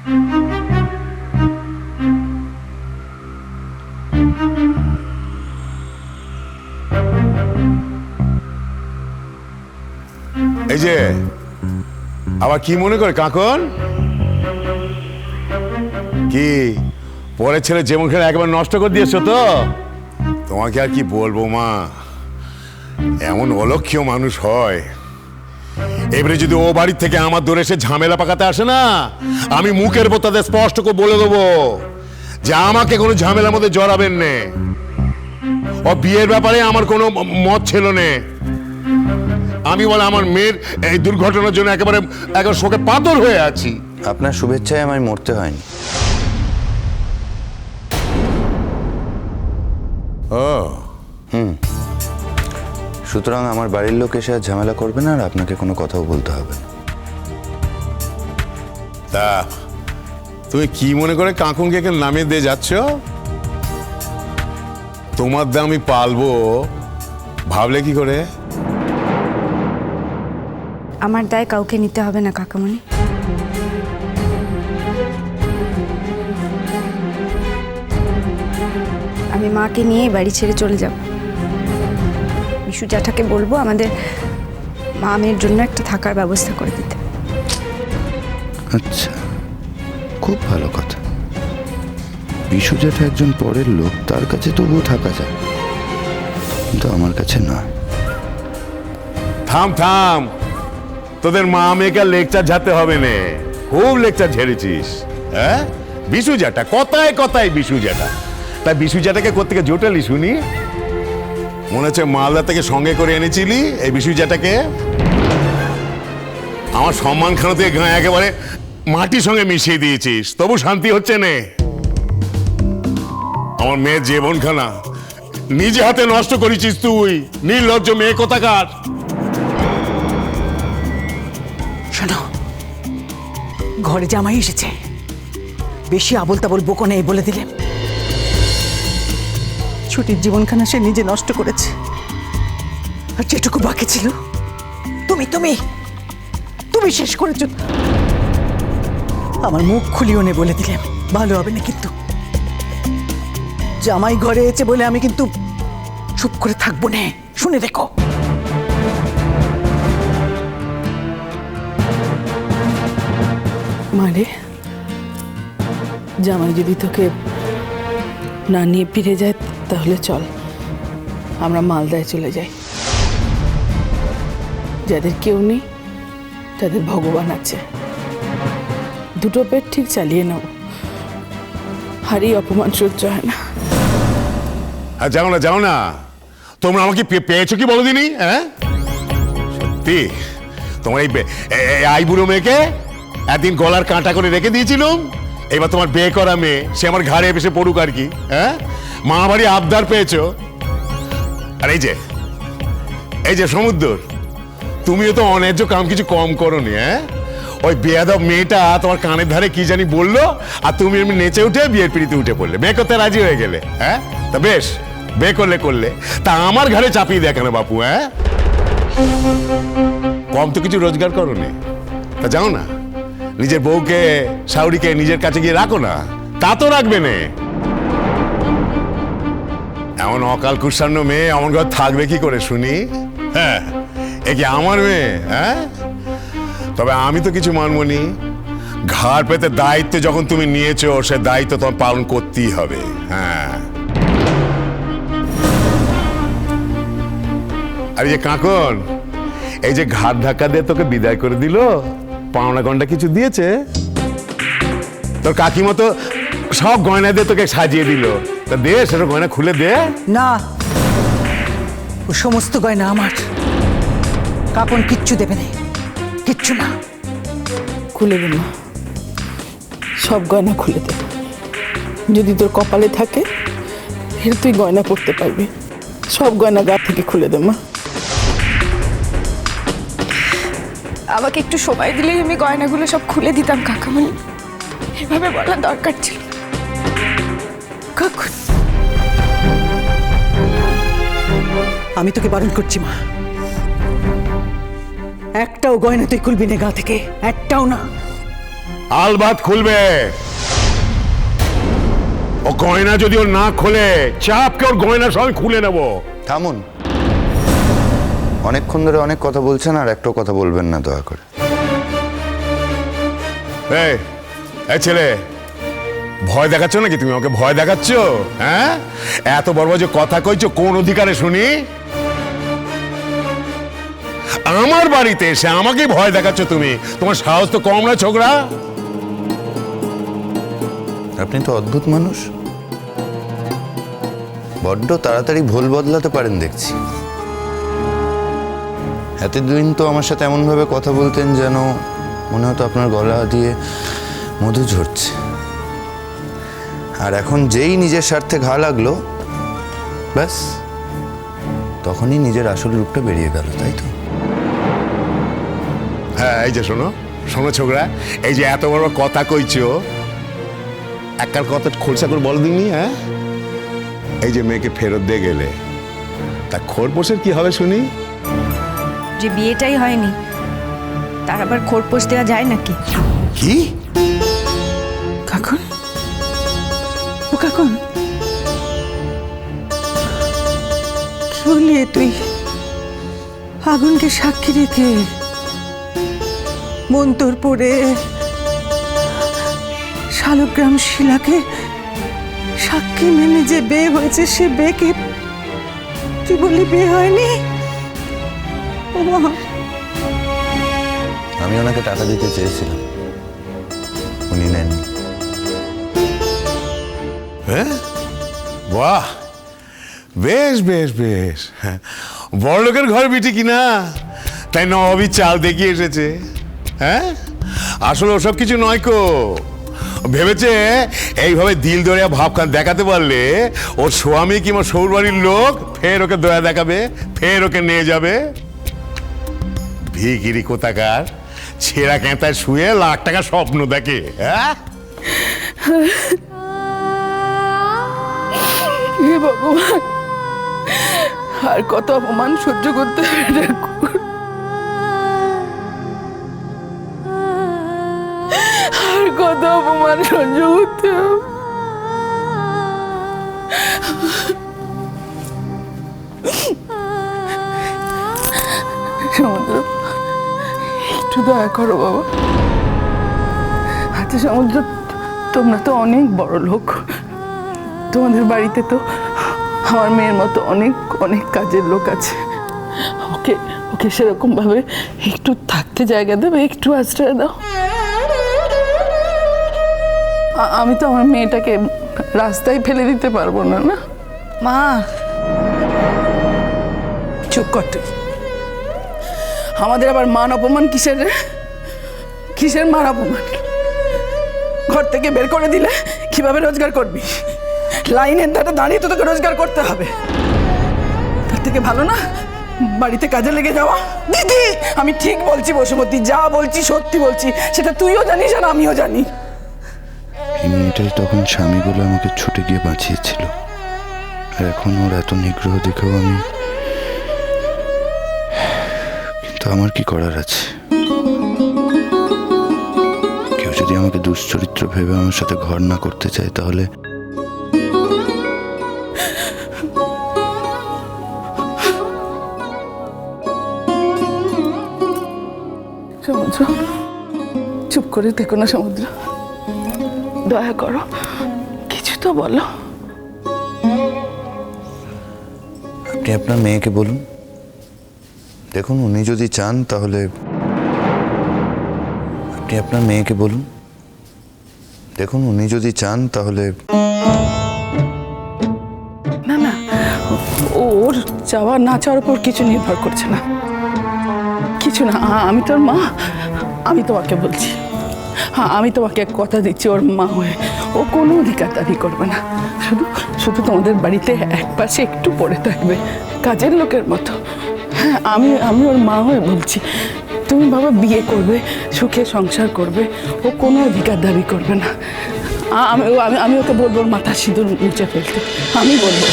এই যে আবার কি মনে করে কাকন, কি পরের ছেলে যেমন খেলে একবার নষ্ট করে দিয়েছো তো? তোমাকে আর কি বলবো মা, এমন অলক্ষীয় মানুষ হয়। এবারে যদি ও বাড়ির থেকে আমার দৌড়ে এসে ঝামেলা পাকাতে আসে না, আমি মুখের উপর তাদের স্পষ্ট করে বলে দেবো যে আমাকে কোনো ঝামেলার মধ্যে জড়াবেন না। ও বিয়ের ব্যাপারে আমার কোনো মত ছিল না। আমি বলে আমার মেয়ের এই দুর্ঘটনার জন্য একেবারে শোকে পাথর হয়ে আছি। আপনার শুভেচ্ছায় আমায় মরতে হয়নি। ও সুতরাং আমার বাড়ির লোক এসে আর ঝামেলা করবে না, আর আপনাকে কোনো কথাও বলতে হবে না। তা তুমি কি মনে করে কাকুনকে এখানে নামিয়ে দিয়ে যাচ্ছ? তোমার দা আমি পালবো ভাবলে কি করে? আমার দায় কাউকে নিতে হবে না কাকামণি। আমি মাকে নিয়ে বাড়ি ছেড়ে চলে যাব। বিশু জ্যাঠাকে বলবো আমাদের মা মেয়ের জন্য একটা থাকার ব্যবস্থা করে দিতে। আচ্ছা, খুব ভালো কথা। বিশু জ্যাঠা একজন পরের লোক, তার কাছে তবুও থাকা যায়, কিন্তু আমার কাছে নয়। থাম থাম, তোদের মা মেয়েকে লেকচার ঝাড়তে হবে না। খুব লেকচার ঝেড়েছিস। হ্যাঁ, বিশু জ্যাঠা, কথায় কথায় বিশু জ্যাঠা। তাই বিশু জ্যাঠাকে কোত্থেকে জোটালি শুনি? মনে হচ্ছে মালদা থেকে সঙ্গে করে এনেছিলি এই বিশু জ্যাঠাকে। আমার সম্মান খানা থেকে গাঁ একেবারে মাটির সঙ্গে মিশিয়ে দিয়েছিস, তবু শান্তি হচ্ছে না। আমার মেয়ের জীবনখানা নিজে হাতে নষ্ট করেছিস তুই, নির্লজ্জ মেয়ে কোথাকার। শোনো, ঘরে জামাই এসেছে, বেশি আবল তাবল বকো নেই বলে দিলে। ছুটির জীবনখানা সে নিজে নষ্ট করেছে, আর যেটুকু বাকি ছিল তুমি তুমি তুমি শেষ করেছো। আমার মুখ খুলিও নে বলে দিলে ভালো হবে না, কিন্তু জামাই ঘরে এসে বলে আমি কিন্তু চুপ করে থাকবো না, শুনে দেখো। মারে, জামাই যদি তোকে না নিয়ে ফিরে যায় তাহলে চল, আমরা মালদায় চলে যাই। যাদের কেউ নেই তাদের ভগবান আছে। দুটো পেট ঠিক চালিয়ে নাও, হারি অপমান সহ্য হয় না। যাও না, যাও না। তোমরা আমাকে পেয়েছো কি বলো দিনি? হ্যাঁ, সত্যি তোমার এই আই বুড়ো মেয়েকে একদিন গলার কাঁটা করে রেখে দিয়েছিলাম। এবার তোমার বিয়ে করা মেয়ে, সে আমার ঘাড়ে এসে পড়ুক আর কি। হ্যাঁ, মা বাড়ি আবদার পেয়েছো। আর এই যে সমুদ্র, তুমিও তো অন্যায্য কাম কিছু কম করোনি। হ্যাঁ, ওই বেয়াদব মেয়েটা তোমার কানের ধারে কি জানি বললো, আর তুমি এমনি নেচে উঠে বিয়ের পিড়িতে উঠে পড়লে, বিয়ে করতে রাজি হয়ে গেলে। হ্যাঁ, তা বেশ, বিয়ে করলে তা আমার ঘাড়ে চাপিয়ে দেয় কেন বাপু? হ্যাঁ, কম তো কিছু রোজগার করোনি, তা যাও না, নিজের বউকে শাউরিকে নিজের কাছে গিয়ে রাখো না। তা তো রাখবে না। এমন অকাল কুৎসান্ন মেয়ে এমন ঘর থাকবে কি করে শুনি? হ্যাঁ, এ কি আমার মেয়ে? হ্যাঁ, তবে আমি তো কিছু মানবনি। ঘাড় পেতে দায়িত্ব যখন তুমি নিয়েছো, সে দায়িত্ব তোমার পালন করতেই হবে। হ্যাঁ, আর এই যে কাকন, এই যে ঘাট ধাক্কা দিয়ে তোকে বিদায় করে দিল, পাওনা গন্ডা কিছু দিয়েছে? তোর কাকিমা তো সব গয়না দিয়ে তোকে সাজিয়ে দিল, তা দে, সেটা গয়না খুলে দে। না, ও সমস্ত গয়না আমার। কাপন কিচ্ছু দেবে না, কিচ্ছু না। খুলে দে মা, সব গয়না খুলে দে। যদি তোর কপালে থাকে ফের তুই গয়না পরতে পারবি। সব গয়না গা থেকে খুলে দে মা। আমাকে একটু সময় দিলেই আমি গয়নাগুলো সব খুলে দিতাম কাকামণি, এভাবে বলার দরকার ছিল। কাকুন, আমি তোকে বারণ করছি মা, একটাও গয়না তুই খুলবি না গা থেকে, একটাও না। আলবাত খুলবে। ও গয়না যদি ওর না খোলে, চাপকে ওর গয়না সব খুলে নেব। থামুন, অনেকক্ষণ ধরে অনেক কথা বলছেন, আর একটাও কথা বলবেন না দয়া করে। এই ছেলে, ভয় দেখাচ্ছ নাকি তুমি? আমাকে ভয় দেখাচ্ছ? হ্যাঁ, এত বড় বড় যে কথা কইছো কোন অধিকারে শুনি? আমার বাড়িতে এসে আমাকে ভয় দেখাচ্ছ তুমি? তোমার সাহস তো কম না ছোকরা। আপনি তো অদ্ভুত মানুষ, বড্ড তাড়াতাড়ি ভুল বদলাতে পারেন দেখছি। এতদিন তো আমার সাথে এমনভাবে কথা বলতেন যেন মনে হতো আপনার গলা দিয়ে মধু ঝরছে, আর এখন যেই নিজের স্বার্থে ঘা লাগলো ব্যাস তখনই নিজের আসল রূপটা বেরিয়ে গেল, তাই তো? হ্যাঁ, এই যে শোনো শোনো ছোকরা, এই যে এত বড় কথা কইছো, একবার কথা খোলসা করে বল দিনি। হ্যাঁ, এই যে মেয়েকে ফেরত দিয়ে গেলে তা খোরপোশের কি হবে শুনি? যে বিয়েটাই হয়নি তার আবার খোরপোশ দেওয়া যায় নাকি? কি? কাকুন, ও কাকুন, কি বললি তুই? আগুনকে সাক্ষী রেখে মন্তর পড়ে শালগ্রাম শিলাকে সাক্ষী মেনে যে বিয়ে হয়েছে, সে বিয়েকে তুই বললি বিয়ে হয়নি? ও মা, আমি ওনাকে টাকা দিতে চেয়েছিলাম, উনি নেননি। হ্যাঁ, বাহ, বেশ বেশ বেশ। হ্যাঁ, বড়লোকের ঘর বিটি কিনা, তাই নবাবী চাল দেখিয়ে এসেছে। হ্যাঁ, আসলে ওসব কিছু নয় কো। ভেবেছে এইভাবে দিল দরিয়া ভাবখান দেখাতে পারলে ওর স্বামী কিংবা শ্বশুরবাড়ির লোক ফের ওকে দয়া দেখাবে, ফের ওকে নিয়ে যাবে। ভিখিরি কোথাকার, ছেঁড়া ক্যাঁতায় শুয়ে লাখ টাকা স্বপ্ন দেখে। হ্যাঁ, হে ভগবান, আর কত অপমান সহ্য করতে হবে ঠাকুর, আর কত অপমান সহ্য করতে হবে। সমুদ্র, একটু দয়া করো বাবা। আচ্ছা সমুদ্র, তোমরা তো অনেক বড় লোক, তোমাদের বাড়িতে তো আমার মেয়ের মতো অনেক অনেক কাজের লোক আছে। ওকে ওকে সেরকম ভাবে একটু থাকতে জায়গা দেবে, একটু আশ্রয় দাও। আমি তো আমার মেয়েটাকে রাস্তায় ফেলে দিতে পারবো না। না মা, চুপ কর তুই। আমাদের আবার মান অপমান কিসের রে? কিসের মান অপমান? ঘর থেকে বের করে দিলে কিভাবে রোজগার করবি? লাইনের ধারে দাঁড়িয়ে তো তোকে রোজগার করতে হবে। তার থেকে ভালো না বাড়িতে কাজে লেগে যাওয়া? দিদি, আমি ঠিক বলছি বসুমতী, যা বলছি সত্যি বলছি, সেটা তুইও জানিস আর আমিও জানি। এই মেয়েটাই তখন স্বামী বলে আমাকে ছুটে গিয়ে বাঁচিয়েছিল, আর এখন ওর এত নিগ্রহ দেখেও আমি, কিন্তু আমার কি করার আছে? কেউ যদি আমাকে দুশ্চরিত্র ভেবে আমার সাথে ঘর না করতে চায়, তাহলে সমুদ্র, চুপ করে দেখো না সমুদ্র, দয়া করো, কিছু তো বলো। আপনি আপনার মেয়েকে বলুন, দেখুন উনি যদি চান তাহলে। আপনি আপনার মেয়েকে বলুন, দেখুন উনি যদি চান তাহলে। না না, ওর চাওয়া না চাওয়ার উপর কিছু নির্ভর করছে না, কিছু না। আমি তোর মা, আমি তোমাকে বলছি, হ্যাঁ আমি তোমাকে এক কথা দিচ্ছি, ওর মা হয়ে ও কোনো অধিকার দাবি করবে না। শুধু শুধু তোমাদের বাড়িতে এক পাশে একটু পড়ে থাকবে কাজের লোকের মতো। হ্যাঁ, আমি ওর মা হয়ে বলছি, তুমি বাবা বিয়ে করবে, সুখে সংসার করবে, ও কোনো অধিকার দাবি করবে না। আমি ওকে বলবো ওর মাথা সিঁদুর মুছে ফেলতে, আমি বলবো।